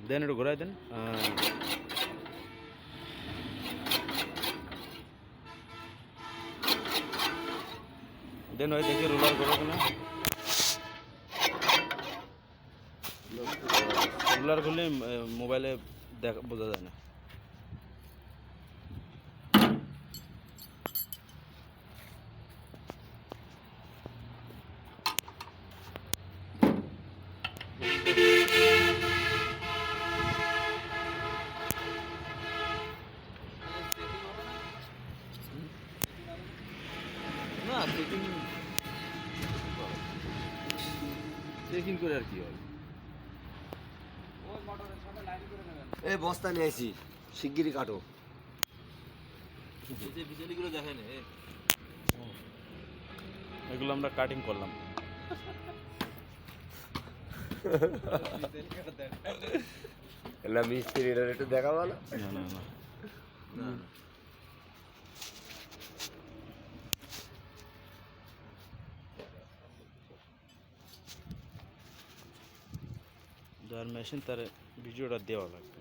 দেন একটু ঘোরাই দেন। দেন ওই দেখি রোলার ঘোরো কিনা। রোলার ঘুরলে মোবাইলে দেখা বোঝা যায় না। না চেকিং করে আর কি হবে। এই বস্তা নিয়ে আসি, শিগগিরই কাটো। বিজলিগুলো দেখেন এগুলো আমরা কাটিং করলাম। না মিস্ত্রিটা একটু দেখা ভালো। না না না না যার মেশিন তার ভিডিওটা দেওয়া লাগবে।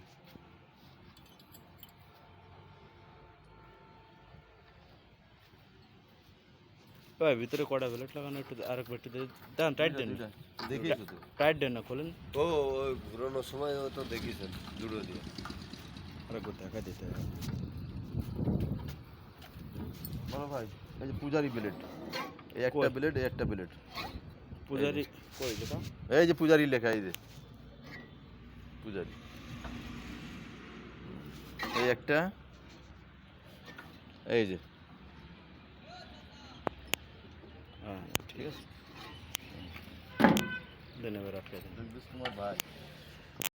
ভাই ভিতরে কটা বেলেট লাগানো, একটু আরেকবার একটু দেন, টাইট দেন, দেখিয়েছো তো। টাইট দেন না, খোলেন ও ওই ঘুরানোর সময় তো দেখিয়েছেন জুড়ো দিয়ে। আরেকবার দেখা দিতে হবে। বলো ভাই, এই যে পূজারি ব্লেড, এই একটা কই? ব্লেড, এই একটা ব্লেড, পূজারি কই যেটা? এই যে পূজারি লেখা, এই যে পূজারি, এই একটা, এই যে হ্যাঁ ঠিক আছে, দেন এবার আটকে দেন। জগদীশ কুমার ভাই।